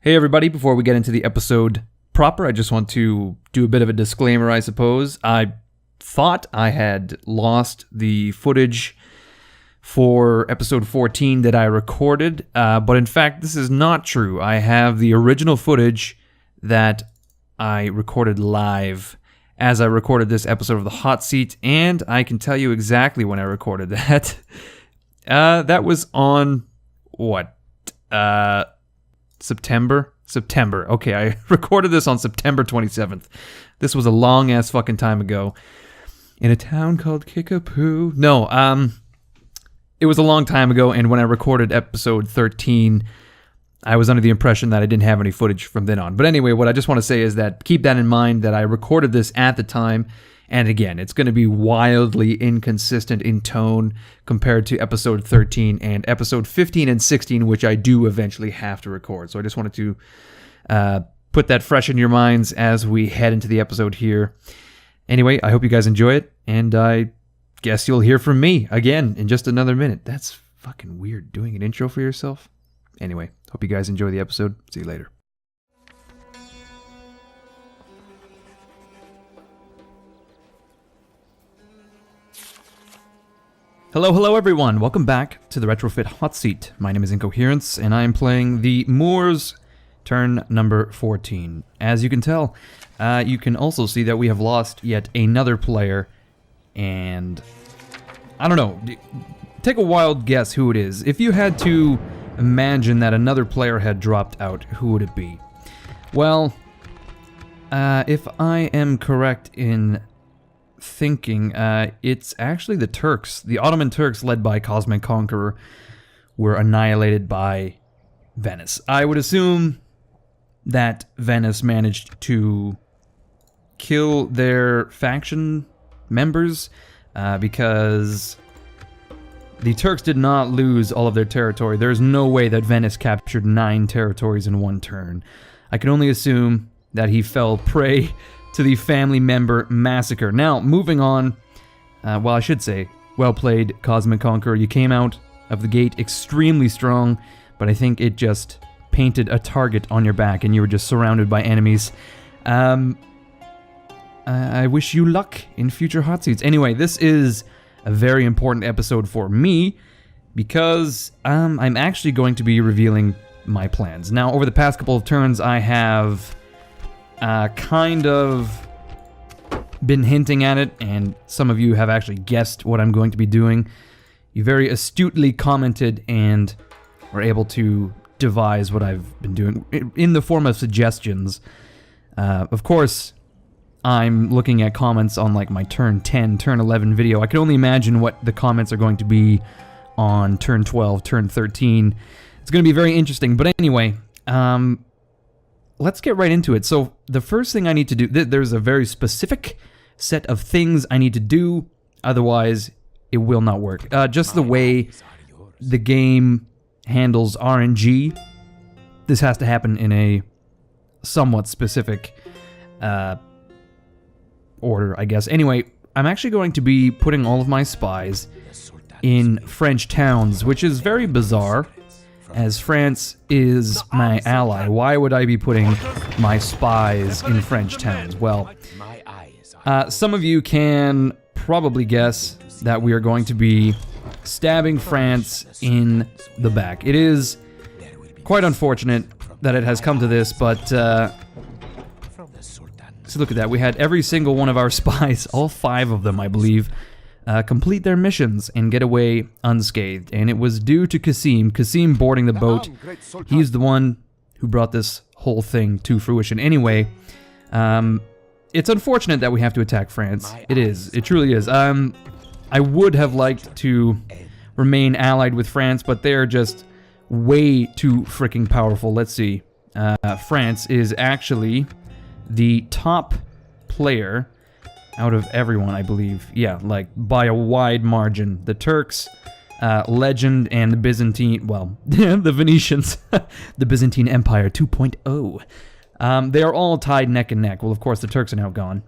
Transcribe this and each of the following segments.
Hey everybody, before we get into the episode proper, I just want to do a bit of a disclaimer, I suppose. I thought I had lost the footage for episode 14 that I recorded, but in fact this is not true. I have the original footage that I recorded live as I recorded this episode of the Hotseat, and I can tell you exactly when I recorded that. That was on, September. Okay, I recorded this on September 27th. This was a long-ass fucking time ago. In a town called Kickapoo. No, it was a long time ago, and when I recorded episode 13, I was under the impression that I didn't have any footage from then on. But anyway, what I just want to say is that keep that in mind, that I recorded this at the time, and again, it's going to be wildly inconsistent in tone compared to episode 13 and episode 15 and 16, which I do eventually have to record. So I just wanted to put that fresh in your minds as we head into the episode here. Anyway, I hope you guys enjoy it, and I guess you'll hear from me again in just another minute. That's fucking weird, doing an intro for yourself. Anyway, hope you guys enjoy the episode. See you later. Hello everyone, welcome back to the Retrofit Hotseat. My name is Incoherence, and I am playing the Moors, turn number 14. As you can tell, you can also see that we have lost yet another player, and I don't know, take a wild guess who it is. If you had to imagine that another player had dropped out, who would it be? Well, if I am correct in thinking, it's actually the Turks. The Ottoman Turks, led by Cosmic Conqueror, were annihilated by Venice. I would assume that Venice managed to kill their faction members, because the Turks did not lose all of their territory. There's no way that Venice captured 9 territories in one turn. I can only assume that he fell prey to the family member massacre. Now, moving on, well, I should say, well played, Cosmic Conqueror. You came out of the gate extremely strong, but I think it just painted a target on your back and you were just surrounded by enemies. I wish you luck in future hot seats. Anyway, this is a very important episode for me because I'm actually going to be revealing my plans. Now, over the past couple of turns, I have kind of been hinting at it, and some of you have actually guessed what I'm going to be doing. You very astutely commented and were able to devise what I've been doing in the form of suggestions. Of course, I'm looking at comments on like my turn 10, turn 11 video. I can only imagine what the comments are going to be on turn 12, turn 13. It's going to be very interesting. But anyway, let's get right into it. So the first thing I need to do, there's a very specific set of things I need to do, otherwise it will not work. Just the way the game handles RNG, this has to happen in a somewhat specific order, I guess. Anyway, I'm actually going to be putting all of my spies in French towns, which is very bizarre, as France is my ally. Why would I be putting my spies in French towns? Well, some of you can probably guess that we are going to be stabbing France in the back. It is quite unfortunate that it has come to this, but so look at that. We had every single one of our spies, all 5 of them, I believe, complete their missions and get away unscathed. And it was due to Kasim boarding the boat. He's the one who brought this whole thing to fruition. Anyway, it's unfortunate that we have to attack France. It is. It truly is. I would have liked to remain allied with France, but they're just way too freaking powerful. Let's see. France is actually the top player out of everyone, I believe. Yeah, like by a wide margin. The Turks, Legend, and the Byzantine, well, the Venetians, the Byzantine Empire 2.0. They are all tied neck and neck. Well, of course, the Turks are now gone.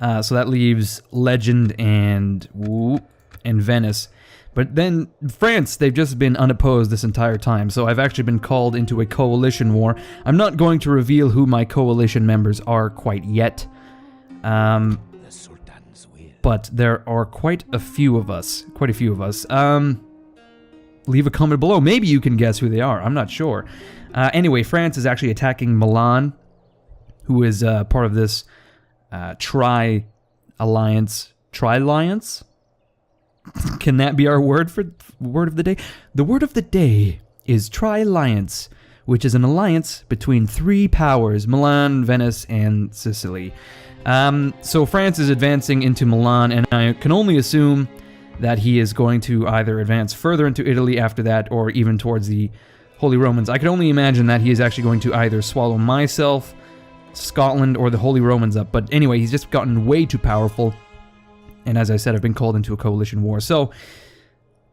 So that leaves Legend and Venice. But then France, they've just been unopposed this entire time, so I've actually been called into a coalition war. I'm not going to reveal who my coalition members are quite yet. But there are quite a few of us. Leave a comment below. Maybe you can guess who they are. I'm not sure. Anyway, France is actually attacking Milan, who is part of this Tri-Alliance. Tri-Alliance? Can that be our word of the day? The word of the day is Tri-Alliance, which is an alliance between 3 powers, Milan, Venice, and Sicily. So France is advancing into Milan, and I can only assume that he is going to either advance further into Italy after that, or even towards the Holy Romans. I can only imagine that he is actually going to either swallow myself, Scotland, or the Holy Romans up. But anyway, he's just gotten way too powerful. And as I said, I've been called into a coalition war. So,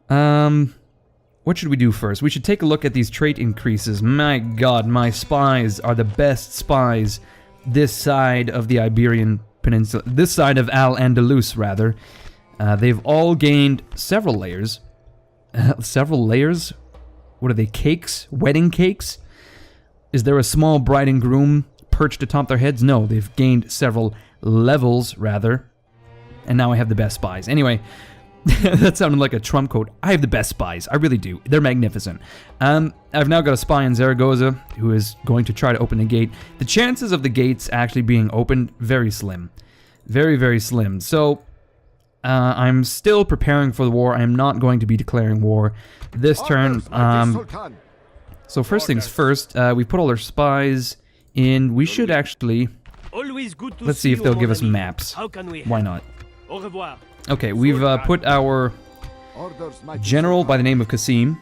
what should we do first? We should take a look at these trait increases. My god, my spies are the best spies this side of the Iberian Peninsula. This side of Al-Andalus, rather. They've all gained several layers. Several layers? What are they, cakes? Wedding cakes? Is there a small bride and groom perched atop their heads? No, they've gained several levels, rather. And now I have the best spies. Anyway, that sounded like a Trump quote. I have the best spies. I really do. They're magnificent. I've now got a spy in Zaragoza who is going to try to open the gate. The chances of the gates actually being opened, very slim. Very, very slim. So, I'm still preparing for the war. I am not going to be declaring war this turn. So first things first, we put all our spies in. We should actually... Let's see if they'll give us maps. Why not? Okay, we've put our general by the name of Qasim,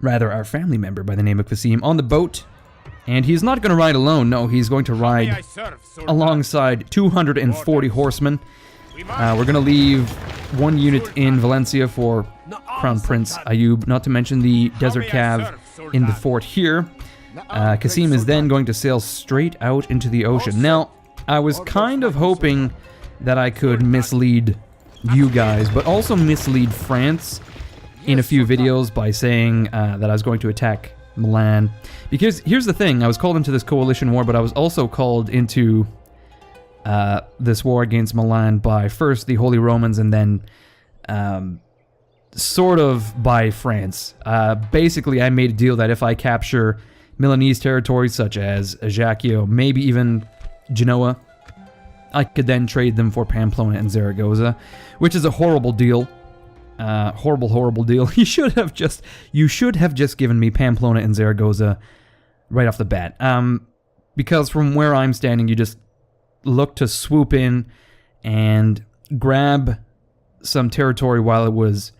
rather our family member by the name of Qasim, on the boat. And he's not going to ride alone, no, he's going to ride alongside 240 horsemen. We're going to leave 1 unit in Valencia for Crown Prince Ayub, not to mention the Desert Cav in the fort here. Qasim is then going to sail straight out into the ocean. Now, I was kind of hoping that I could mislead you guys, but also mislead France in a few videos by saying that I was going to attack Milan. Because here's the thing, I was called into this coalition war, but I was also called into this war against Milan by first the Holy Romans and then sort of by France. Basically, I made a deal that if I capture Milanese territories such as Ajaccio, maybe even Genoa, I could then trade them for Pamplona and Zaragoza, which is a horrible deal. Horrible deal. You should have just given me Pamplona and Zaragoza right off the bat. Because from where I'm standing, you just look to swoop in and grab some territory while it was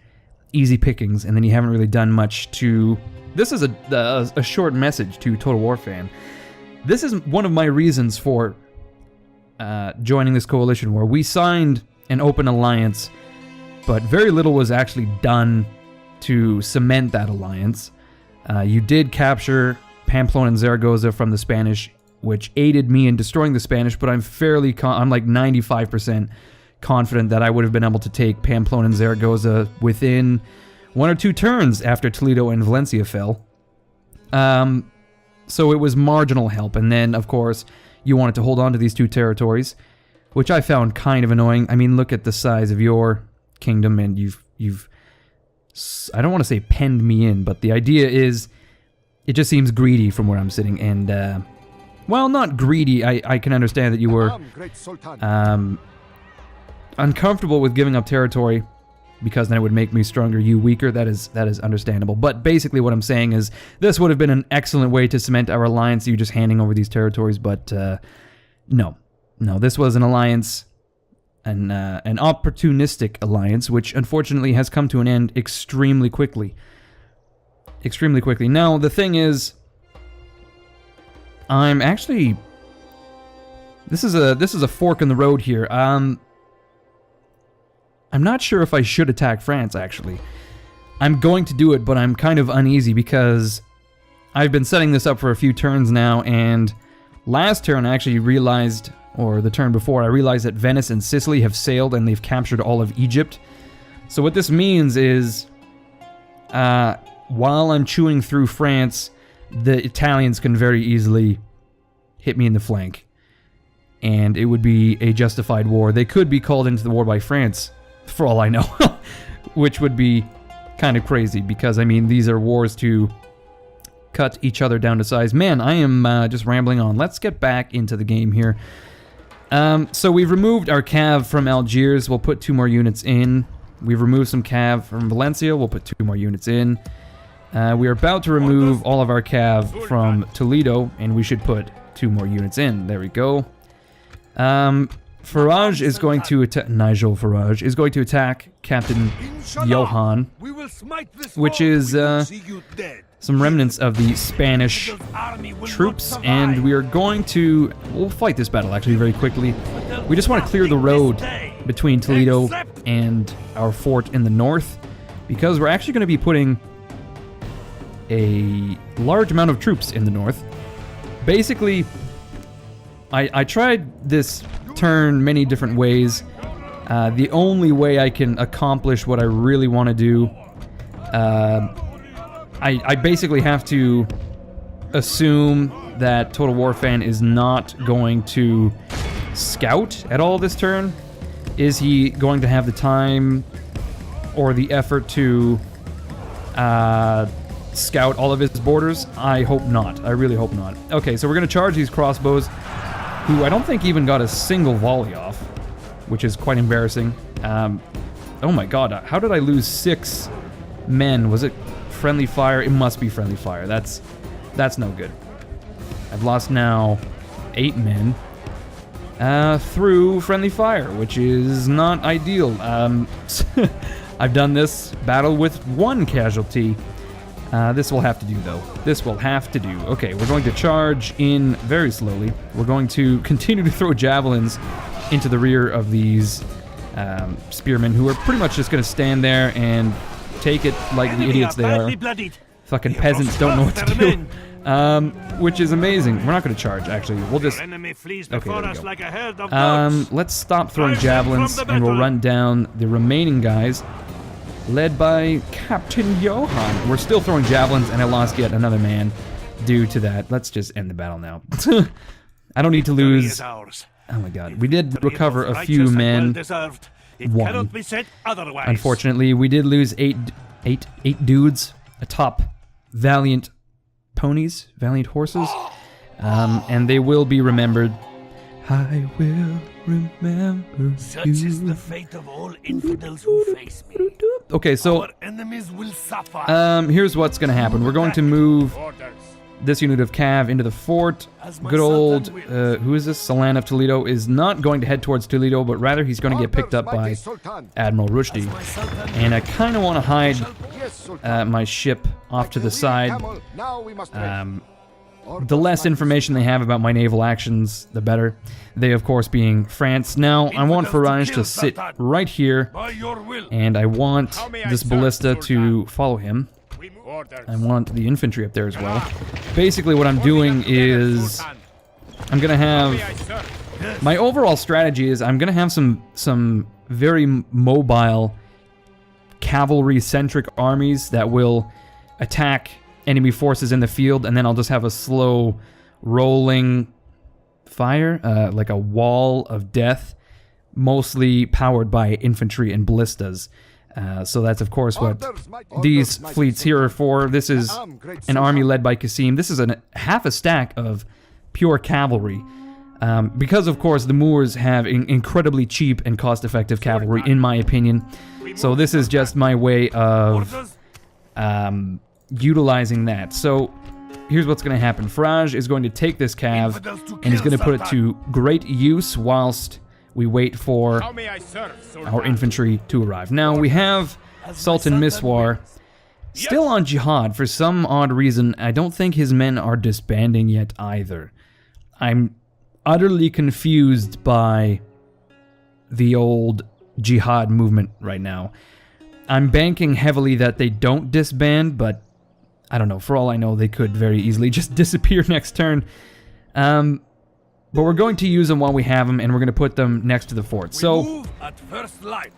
easy pickings, and then you haven't really done much to... This is a short message to Total War fan. This is one of my reasons for joining this coalition war. We signed an open alliance, but very little was actually done to cement that alliance. You did capture Pamplona and Zaragoza from the Spanish, which aided me in destroying the Spanish, but I'm I'm like 95% confident that I would have been able to take Pamplona and Zaragoza within 1 or 2 turns after Toledo and Valencia fell. So it was marginal help, and then, of course, you wanted to hold on to these 2 territories, which I found kind of annoying. I mean, look at the size of your kingdom, and you've I don't want to say penned me in, but the idea is, it just seems greedy from where I'm sitting, and, well, not greedy, I can understand that you were, uncomfortable with giving up territory, because then it would make me stronger, you weaker. That is understandable. But basically what I'm saying is, this would have been an excellent way to cement our alliance, you just handing over these territories, but no, this was an alliance, an opportunistic alliance, which unfortunately has come to an end extremely quickly. Now, the thing is, I'm actually... This is a fork in the road here. I'm not sure if I should attack France, actually. I'm going to do it, but I'm kind of uneasy because I've been setting this up for a few turns now, and last turn I actually realized, or the turn before, I realized that Venice and Sicily have sailed and they've captured all of Egypt. So what this means is, while I'm chewing through France, the Italians can very easily hit me in the flank. And it would be a justified war. They could be called into the war by France, for all I know. Which would be kind of crazy, because, I mean, these are wars to cut each other down to size. Man, I am just rambling on. Let's get back into the game here. So we've removed our cav from Algiers. We'll put 2 more units in. We've removed some cav from Valencia. We'll put 2 more units in. We are about to remove all of our cav from Toledo, and we should put 2 more units in. There we go. Farage is going to attack... Nigel Farage is going to attack Captain Johan, which is some remnants of the Spanish troops, and we are going to... We'll fight this battle, actually, very quickly. We just want to clear the road between Toledo and our fort in the north, because we're actually going to be putting a large amount of troops in the north. Basically, I tried this turn many different ways. The only way I can accomplish what I really want to do, I basically have to assume that Total War Fan is not going to scout at all this turn. Is he going to have the time or the effort to scout all of his borders? I hope not. I really hope not. Okay, so we're going to charge these crossbows, who I don't think even got a single volley off, which is quite embarrassing. Oh my god, how did I lose 6 men? Was it friendly fire? It must be friendly fire. That's no good. I've lost now 8 men through friendly fire, which is not ideal. I've done this battle with 1 casualty. This will have to do, though. This will have to do. Okay, we're going to charge in very slowly. We're going to continue to throw javelins into the rear of these spearmen, who are pretty much just going to stand there and take it like the idiots they are. Fucking peasants don't know what to do. Which is amazing. We're not going to charge, actually. We'll just... Okay, there we go. Let's stop throwing javelins, and we'll run down the remaining guys, led by Captain Johan. We're still throwing javelins, and I lost yet another man due to that. Let's just end the battle now. I don't need to lose... Oh my god. We did recover a few men. 1. Unfortunately, we did lose 8 dudes atop valiant ponies, valiant horses. And they will be remembered. I will remember Such is the fate of all infidels who face me. Okay, so Our enemies will suffer. here's what's gonna happen. We're going to move this unit of cav into the fort. Good old, who is this? Salan of Toledo is not going to head towards Toledo, but rather he's going to get picked up by Admiral Rushdie. And I kind of want to hide my ship off to the side. The less information they have about my naval actions, the better. They, of course, being France. Now, I want Farage to sit right here, and I want this ballista to follow him. I want the infantry up there as well. Basically, what I'm doing is I'm gonna have... My overall strategy is I'm gonna have some very mobile cavalry-centric armies that will attack enemy forces in the field, and then I'll just have a slow rolling fire, like a wall of death, mostly powered by infantry and ballistas. So that's, of course, what these fleets here are for. This is an army led by Qasim. This is half a stack of pure cavalry. Because, of course, the Moors have incredibly cheap and cost-effective cavalry, in my opinion. So this is just my way of utilizing that. So here's what's going to happen. Farage is going to take this cav, and he's going to put it to great use whilst we wait for our infantry to arrive. Now, we have Sultan Miswar still on jihad. For some odd reason, I don't think his men are disbanding yet either. I'm utterly confused by the old jihad movement right now. I'm banking heavily that they don't disband, but I don't know. For all I know, they could very easily just disappear next turn. But we're going to use them while we have them, and we're going to put them next to the fort. So, Move at first light.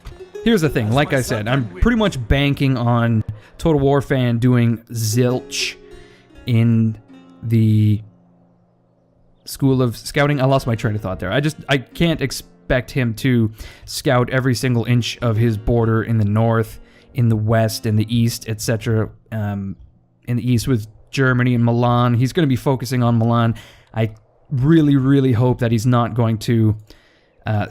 here's the thing. Like I said, I'm pretty much banking on Total War Fan doing zilch in the School of Scouting. I lost my train of thought there. I can't expect him to scout every single inch of his border in the north, in the west, in the east, etc. In the east with Germany and Milan. He's going to be focusing on Milan. I really, really hope that he's not going to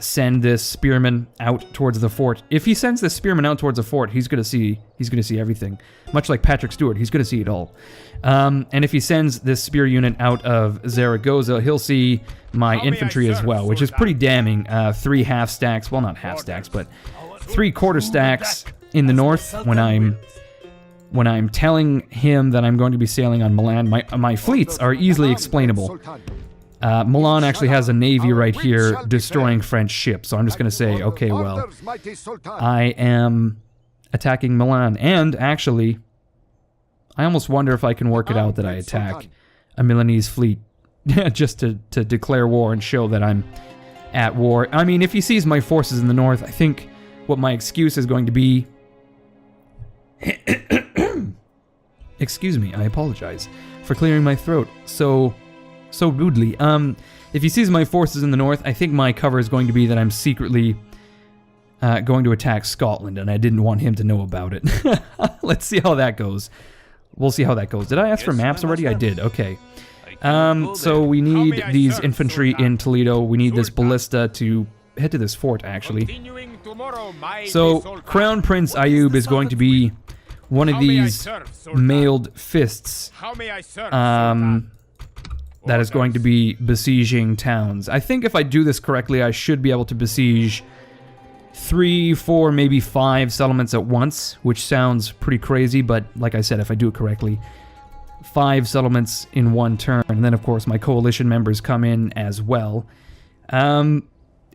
send this spearman out towards the fort. If he sends this spearman out towards the fort, he's going to see everything. Much like Patrick Stewart, he's going to see it all. And if he sends this spear unit out of Zaragoza, he'll see my infantry as well, which is pretty damning. 3 half stacks, well, not half stacks, but 3/4 stacks in the north when I'm telling him that I'm going to be sailing on Milan. My fleets are easily explainable. Milan actually has a navy right here destroying French ships, so I'm just going to say, okay, well, I am attacking Milan, and actually, I almost wonder if I can work it out that I attack a Milanese fleet just to declare war and show that I'm at war. I mean, if he sees my forces in the north, I think what my excuse is going to be... Excuse me, I apologize for clearing my throat so rudely. If he sees my forces in the north, I think my cover is going to be that I'm secretly going to attack Scotland, and I didn't want him to know about it. Let's see how that goes. We'll see how that goes. Did I ask for maps already? I did, okay. So we need these infantry in Toledo. We need this ballista to head to this fort, actually. So, Crown Prince Ayub is going to be one of these mailed fists that is going to be besieging towns. I think if I do this correctly, I should be able to besiege 3, 4, maybe 5 settlements at once, which sounds pretty crazy, but like I said, if I do it correctly, 5 settlements in one turn, and then of course my coalition members come in as well.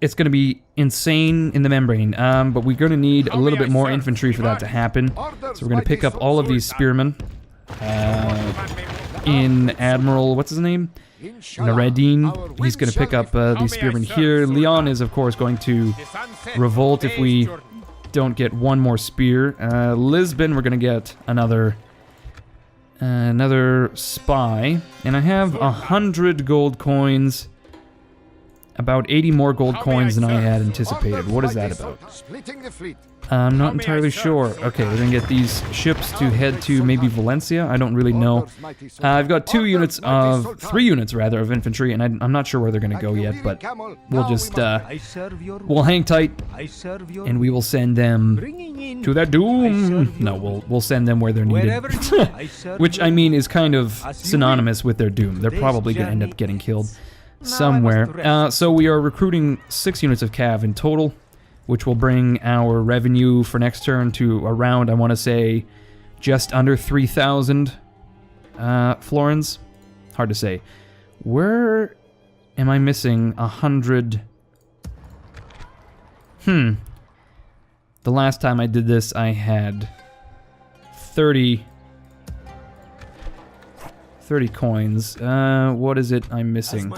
It's going to be insane in the membrane, but we're going to need a little bit more infantry for that to happen. So we're going to pick up all of these spearmen. In Admiral, what's his name? Naradine. He's going to pick up these spearmen here. Leon is, of course, going to revolt if we don't get one more spear. Lisbon, we're going to get another spy. And I have 100 gold coins. About 80 more gold coins than I had anticipated. What is that about? I'm not entirely sure. Okay, we're going to get these ships to head to maybe Valencia. I don't really know. I've got 3 units rather, of infantry, and I'm not sure where they're going to go yet, but we'll just, we'll hang tight, and we will send them to their doom. No, we'll send them where they're needed. Which, I mean, is kind of synonymous with their doom. They're probably going to end up getting killed somewhere. So we are recruiting 6 units of cav in total, which will bring our revenue for next turn to around, I want to say, just under 3,000 florins. Hard to say. Where am I missing 100? The last time I did this, I had 30 coins. What is it I'm missing?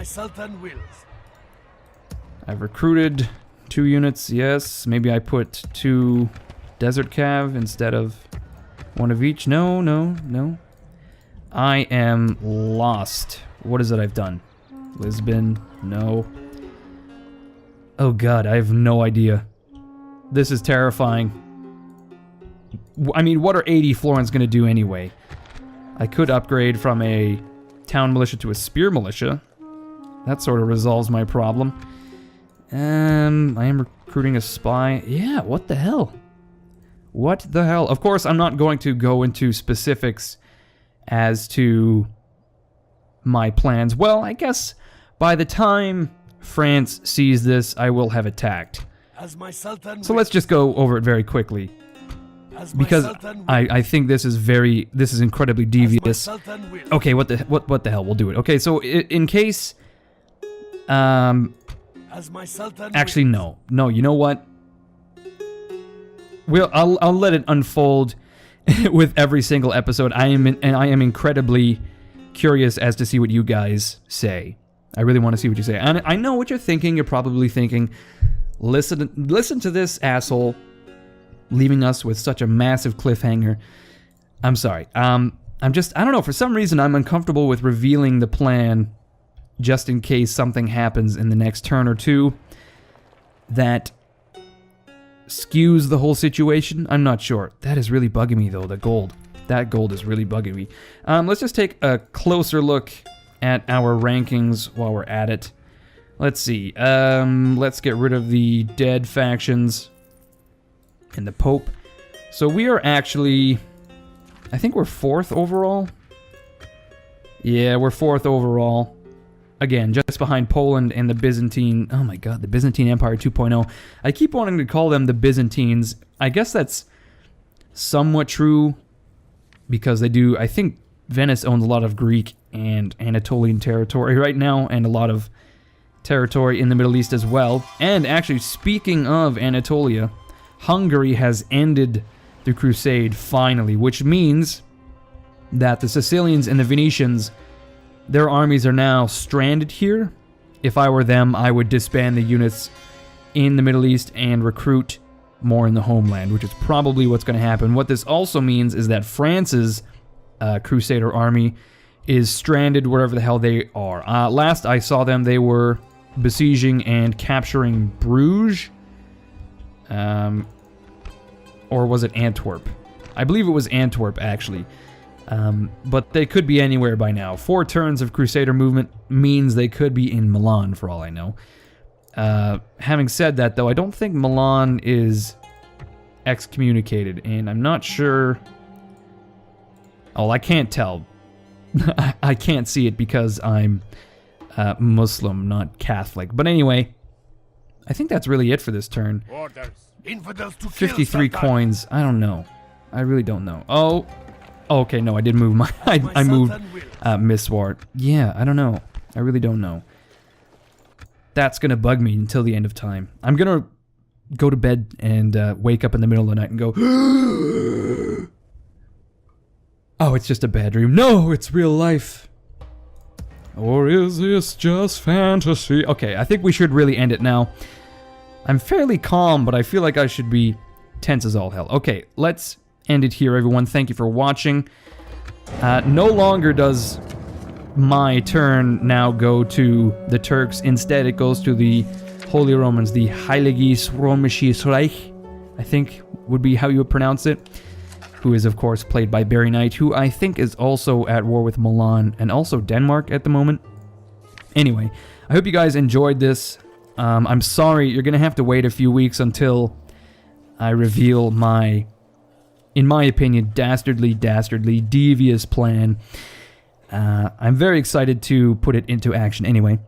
I've recruited 2 units, yes. Maybe I put 2 desert cav instead of 1 of each. No. I am lost. What is it I've done? Lisbon, no. Oh god, I have no idea. This is terrifying. I mean, what are 80 florins going to do anyway? I could upgrade from a town militia to a spear militia. That sort of resolves my problem. I am recruiting a spy. Yeah, what the hell? What the hell? Of course, I'm not going to go into specifics as to my plans. Well, I guess by the time France sees this, I will have attacked. So let's just go over it very quickly. Because I think this is incredibly devious. Okay, what the hell? We'll do it. Okay, so in case actually no. You know what? I'll let it unfold with every single episode. I am incredibly curious as to see what you guys say. I really want to see what you say. And I know what you're thinking. You're probably thinking, listen to this asshole leaving us with such a massive cliffhanger. I'm sorry. I don't know, for some reason I'm uncomfortable with revealing the plan just in case something happens in the next turn or two that skews the whole situation. I'm not sure. That is really bugging me though, the gold. That gold is really bugging me. Let's just take a closer look at our rankings while we're at it. Let's see. Let's get rid of the dead factions and the Pope. So we are actually, I think we're 4th overall. Yeah, we're 4th overall. Again, just behind Poland and the Byzantine. Oh my god, the Byzantine Empire 2.0. I keep wanting to call them the Byzantines. I guess that's somewhat true because they do. I think Venice owns a lot of Greek and Anatolian territory right now, and a lot of territory in the Middle East as well. And actually, speaking of Anatolia, Hungary has ended the crusade finally, which means that the Sicilians and the Venetians, their armies are now stranded here. If I were them, I would disband the units in the Middle East and recruit more in the homeland, which is probably what's going to happen. What this also means is that France's Crusader army is stranded wherever the hell they are. Last I saw them, they were besieging and capturing Bruges. Or was it Antwerp? I believe it was Antwerp, actually. But they could be anywhere by now. 4 turns of Crusader movement means they could be in Milan, for all I know. Having said that, though, I don't think Milan is excommunicated, and I'm not sure... Oh, I can't tell. I can't see it because I'm Muslim, not Catholic. But anyway, I think that's really it for this turn. Orders. Infidels to 53 kill, coins. I don't know. I really don't know. Oh, okay, no, I did move my... I moved Miss Ward. Yeah, I don't know. I really don't know. That's gonna bug me until the end of time. I'm gonna go to bed and wake up in the middle of the night and go... Oh, it's just a bad dream. No, it's real life. Or is this just fantasy? Okay, I think we should really end it now. I'm fairly calm, but I feel like I should be tense as all hell. Okay, let's end it here, everyone. Thank you for watching. No longer does my turn now go to the Turks. Instead, it goes to the Holy Romans, the Heiliges Römisches Reich, I think would be how you would pronounce it, who is, of course, played by Barry Knight, who I think is also at war with Milan and also Denmark at the moment. Anyway, I hope you guys enjoyed this. I'm sorry, you're going to have to wait a few weeks until I reveal my, in my opinion, dastardly, devious plan. I'm very excited to put it into action. Anyway,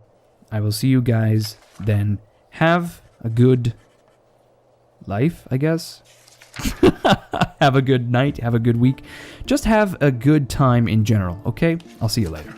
I will see you guys then. Have a good life, I guess. Have a good night, have a good week. Just have a good time in general, okay? I'll see you later.